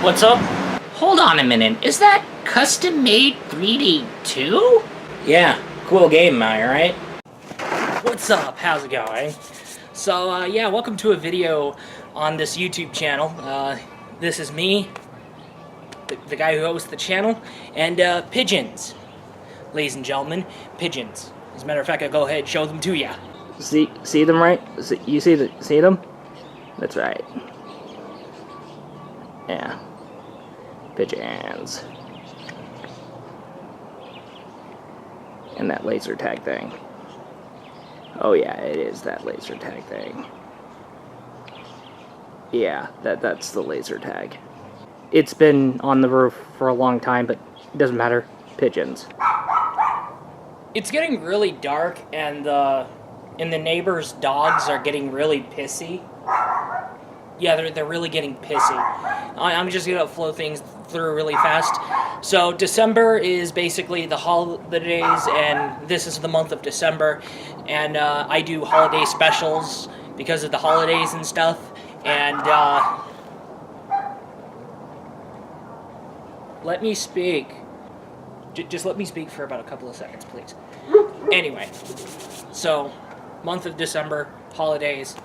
What's up? Hold on a minute, is that custom-made 3D too? Yeah, cool game, am I right? What's up? How's it going? So, yeah, welcome to a video on this YouTube channel. This is me, the guy who hosts the channel, and pigeons. Ladies and gentlemen, pigeons. As a matter of fact, I'll go ahead and show them to ya. See them, right? You see them? That's right. Yeah. Pigeons. And that laser tag thing. Oh yeah, it is that laser tag thing. Yeah, that's the laser tag. It's been on the roof for a long time, but it doesn't matter. Pigeons. It's getting really dark, and the neighbors' dogs are getting really pissy. Yeah, they're really getting pissy. I'm just gonna flow things through really fast. So December is basically the holidays, and this is the month of December, and I do holiday specials because of the holidays and stuff, and let me speak. Just let me speak for about a couple of seconds, please. Anyway, so month of December, holidays,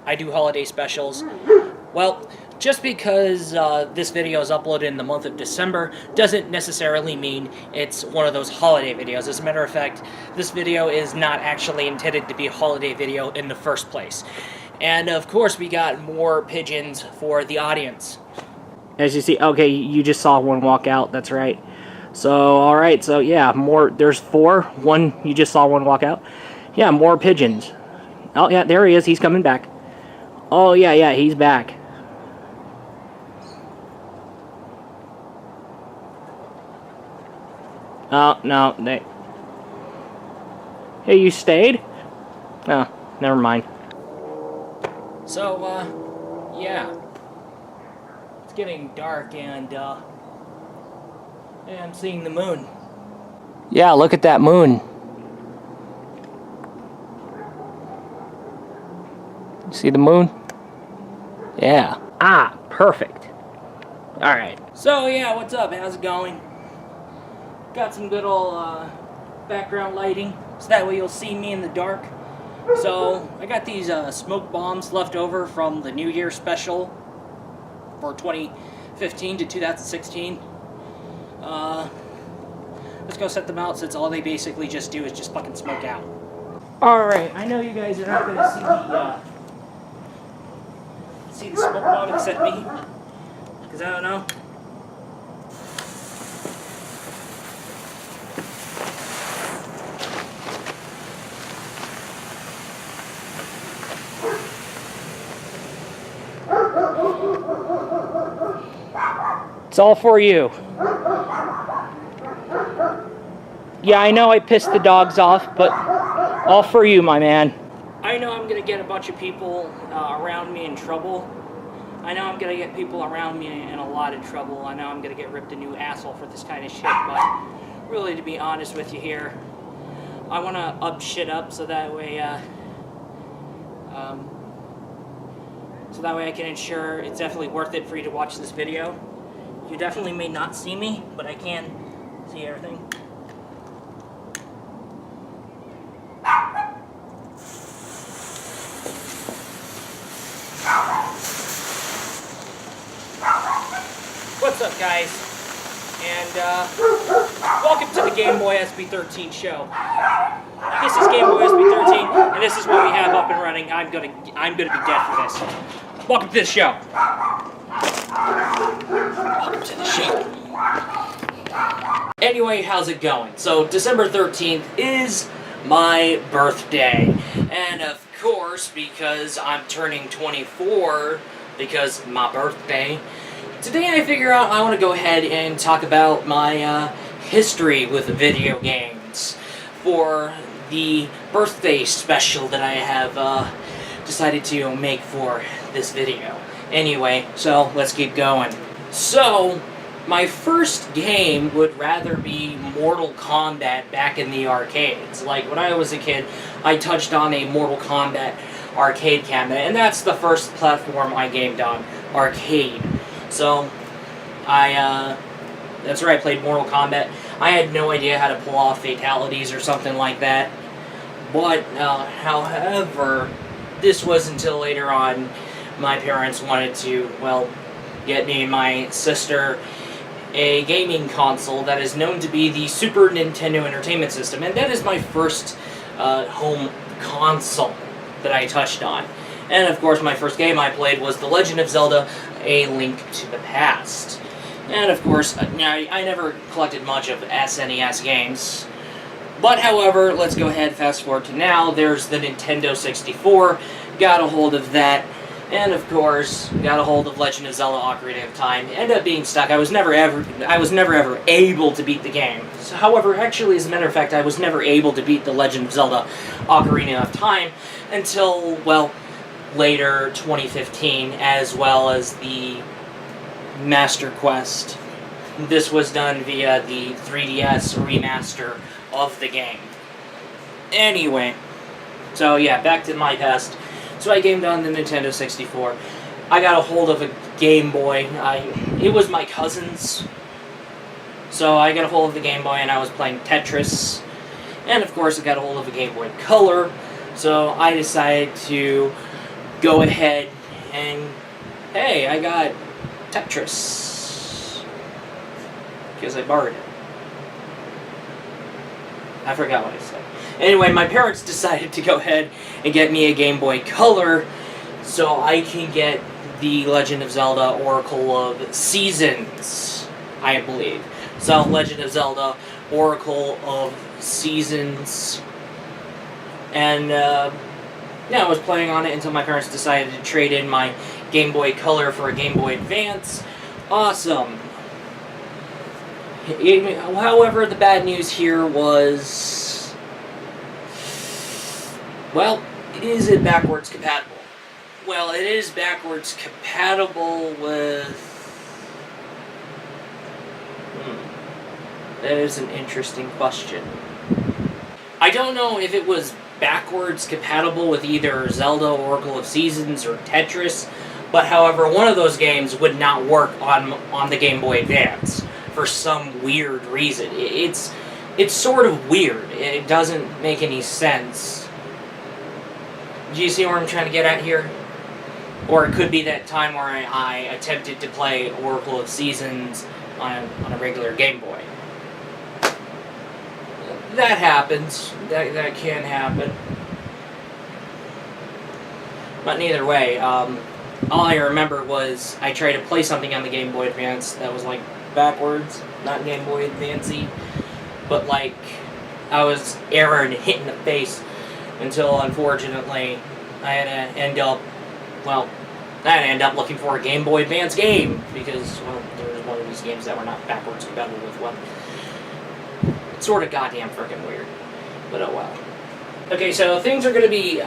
I do holiday specials. Well, just because this video is uploaded in the month of December doesn't necessarily mean it's one of those holiday videos. As a matter of fact, this video is not actually intended to be a holiday video in the first place. And of course, we got more pigeons for the audience. As you see, okay, you just saw one walk out, that's right. So, alright, so yeah, there's 4. One, you just saw one walk out. Yeah, more pigeons. Oh, yeah, there he is, he's coming back. Oh, yeah, he's back. Oh, no, Hey, you stayed? Oh, never mind. So, yeah. It's getting dark, and, I'm seeing the moon. Yeah, look at that moon. See the moon? Yeah. Ah, perfect. Alright. So, yeah, what's up? How's it going? Got some good old background lighting, so that way you'll see me in the dark. So, I got these smoke bombs left over from the New Year special for 2015 to 2016. Let's go set them out, since all they basically just do is just fucking smoke out. Alright, I know you guys are not going to see the smoke bomb except me, because I don't know. It's all for you. Yeah, I know I pissed the dogs off, but all for you, my man. I know I'm gonna get a bunch of people around me in trouble. I know I'm gonna get people around me in a lot of trouble. I know I'm gonna get ripped a new asshole for this kind of shit, but really, to be honest with you here, I wanna up shit up so that way I can ensure it's definitely worth it for you to watch this video. You definitely may not see me, but I can see everything. What's up, guys? And welcome to the Gameboysp13's show. This is Gameboysp13, and this is what we have up and running. I'm gonna be dead for this. Welcome to the show. Welcome to the show. Anyway, how's it going? So, December 13th is my birthday. And of course, because I'm turning 24, because my birthday, today I figure out I want to go ahead and talk about my history with video games for the birthday special that I have decided to make for this video. Anyway, so let's keep going. So, my first game would rather be Mortal Kombat back in the arcades. Like, when I was a kid, I touched on a Mortal Kombat arcade cabinet, and that's the first platform I gamed on, arcade. So, That's where I played Mortal Kombat. I had no idea how to pull off fatalities or something like that. But, however, this was until later on my parents wanted to, well, get me and my sister a gaming console that is known to be the Super Nintendo Entertainment System, and that is my first home console that I touched on. And of course, my first game I played was The Legend of Zelda: A Link to the Past. And of course, I never collected much of SNES games. But however, let's go ahead, fast forward to now. There's the Nintendo 64. Got a hold of that. And of course, got a hold of Legend of Zelda: Ocarina of Time. Ended up being stuck. I was never ever able to beat the game. So, however, actually, as a matter of fact, I was never able to beat the Legend of Zelda: Ocarina of Time until, well, later 2015, as well as the Master Quest. This was done via the 3DS remaster of the game. Anyway, so yeah, back to my past. So I gamed on the Nintendo 64. I got a hold of a Game Boy. It was my cousin's. So I got a hold of the Game Boy and I was playing Tetris. And of course I got a hold of a Game Boy Color. So I decided to go ahead and, hey, I got Tetris. Because I borrowed it. I forgot what I said. Anyway, my parents decided to go ahead and get me a Game Boy Color so I can get the Legend of Zelda Oracle of Seasons, I believe. So, Legend of Zelda Oracle of Seasons. And, yeah, I was playing on it until my parents decided to trade in my Game Boy Color for a Game Boy Advance. Awesome. However, the bad news here was, well, is it backwards compatible? Well, it is backwards compatible with... That is an interesting question. I don't know if it was backwards compatible with either Zelda Oracle of Seasons or Tetris, but however, one of those games would not work on the Game Boy Advance for some weird reason. It's sort of weird. It doesn't make any sense. Do you see where I'm trying to get at here? Or it could be that time where I attempted to play Oracle of Seasons on a regular Game Boy. That happens. That can happen. But either way, all I remember was I tried to play something on the Game Boy Advance that was like backwards, not Game Boy Advance-y, but like I was error and hit in the face until unfortunately I had to end up looking for a Game Boy Advance game because, well, there was one of these games that were not backwards compatible with one. It's sort of goddamn freaking weird, but oh well. Okay, so things are gonna be,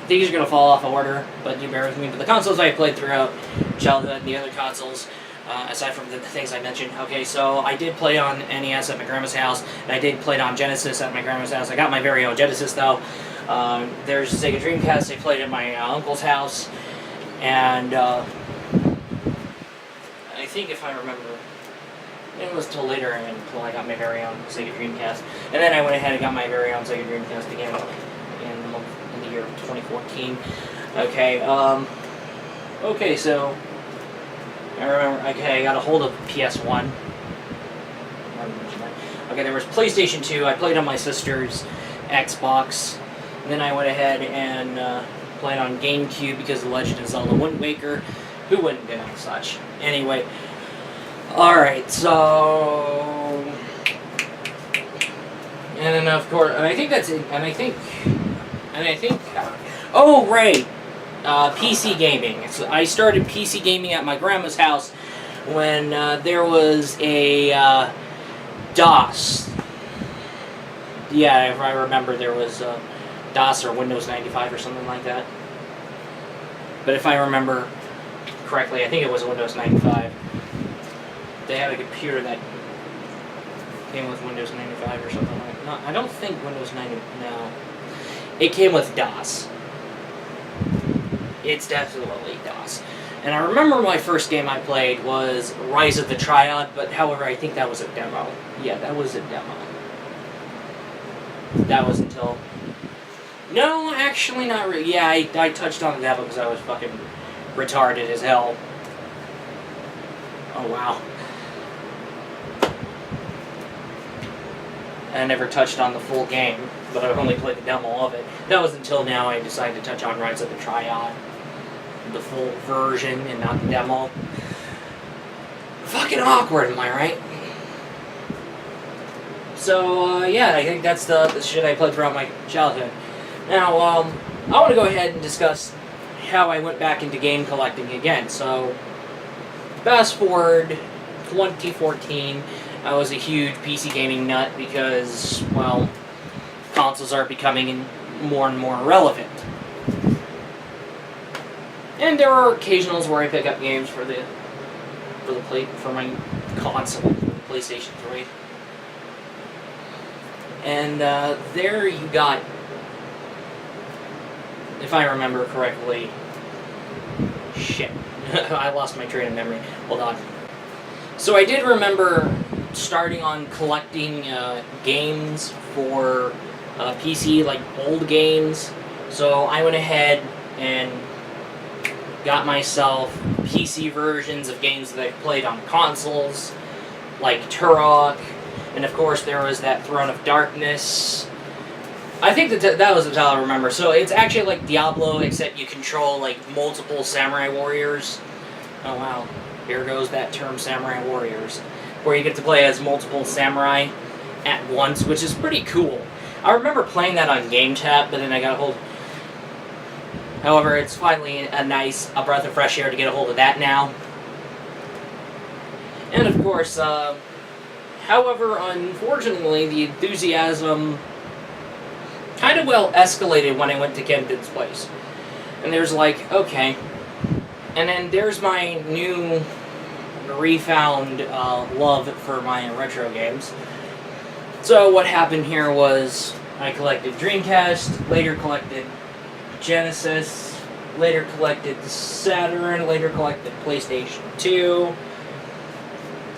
these are gonna fall off order, but do bear with me. But the consoles I played throughout childhood and the other consoles, aside from the things I mentioned. Okay, so I did play on NES at my grandma's house, and I did play on Genesis at my grandma's house. I got my very own Genesis though. There's Sega Dreamcast I played at my uncle's house, and I think if I remember, it was till later until I got my very own Sega Dreamcast, and then I went ahead and got my very own Sega Dreamcast again in the year of 2014. Okay, okay, so I remember. Okay, I got a hold of PS1. Okay, there was PlayStation 2. I played on my sister's Xbox. And then I went ahead and played on GameCube because of The Legend of Zelda: Wind Waker. Who wouldn't get on such? Anyway. Alright, so... And then, of course, and I think that's it. And I think... Oh, right! PC gaming. So I started PC gaming at my grandma's house when there was a DOS. Yeah, if I remember, there was DOS or Windows 95 or something like that. But if I remember correctly, I think it was Windows 95. They had a computer that came with Windows 95 or something like that. No, I don't think Windows 90. No. It came with DOS. It definitely does. And I remember my first game I played was Rise of the Triad, but however, I think that was a demo. Yeah, that was a demo. That was until... No, actually not really. Yeah, I touched on the demo because I was fucking retarded as hell. Oh, wow. I never touched on the full game, but I've only played the demo of it. That was until now I decided to touch on Rise of the Triad. The full version and not the demo. Fucking awkward, am I right? So, yeah, I think that's the shit I played throughout my childhood. Now, I want to go ahead and discuss how I went back into game collecting again. So, fast forward 2014, I was a huge PC gaming nut because, well, consoles are becoming more and more relevant. And there are occasionals where I pick up games for my console, the PlayStation 3. And there you got, if I remember correctly, shit, I lost my train of memory. Hold on. So I did remember starting on collecting games for PC, like old games. So I went ahead and got myself PC versions of games that I played on consoles, like Turok, and of course there was that Throne of Darkness. I think that was the title I remember. So it's actually like Diablo, except you control like multiple samurai warriors. Oh wow, here goes that term, samurai warriors, where you get to play as multiple samurai at once, which is pretty cool. I remember playing that on GameTap, but then I got a hold. However, it's finally a breath of fresh air to get a hold of that now. And of course, however, unfortunately, the enthusiasm kind of well escalated when I went to Kenton's place. And there's like, okay. And then there's my new refound love for my retro games. So what happened here was I collected Dreamcast, later collected Genesis, later collected the Saturn, later collected PlayStation 2,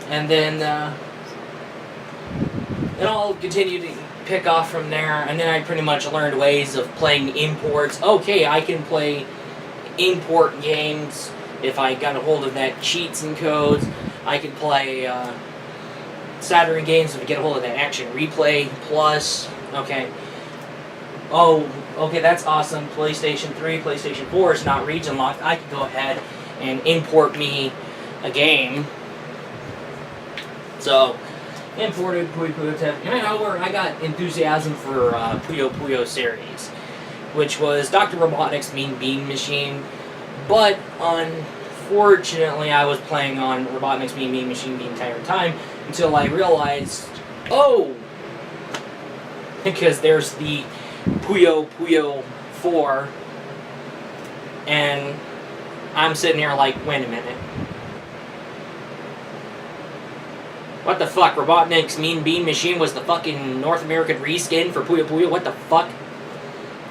and then it all continued to pick off from there, and then I pretty much learned ways of playing imports. Okay, I can play import games if I got a hold of that cheats and codes. I can play Saturn games if I get a hold of that Action Replay Plus. Okay. Oh, okay, that's awesome. PlayStation 3, PlayStation 4 is not region locked. I can go ahead and import me a game. So, imported Puyo Puyo Tef. And I know where I got enthusiasm for Puyo Puyo series, which was Dr. Robotnik's Mean Bean Machine. But unfortunately, I was playing on Robotnik's Mean Bean Machine the entire time until I realized, oh, because there's the Puyo Puyo 4, and I'm sitting here like, wait a minute. What the fuck? Robotnik's Mean Bean Machine was the fucking North American reskin for Puyo Puyo? What the fuck?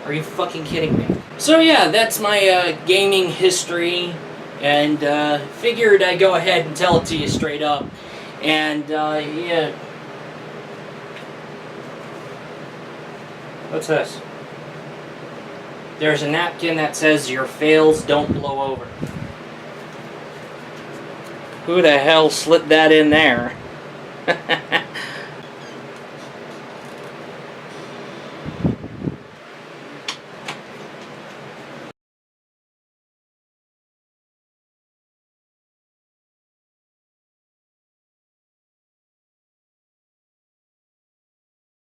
Are you fucking kidding me? So yeah, that's my gaming history, and figured I'd go ahead and tell it to you straight up. And yeah. What's this? There's a napkin that says your fails don't blow over. Who the hell slid that in there?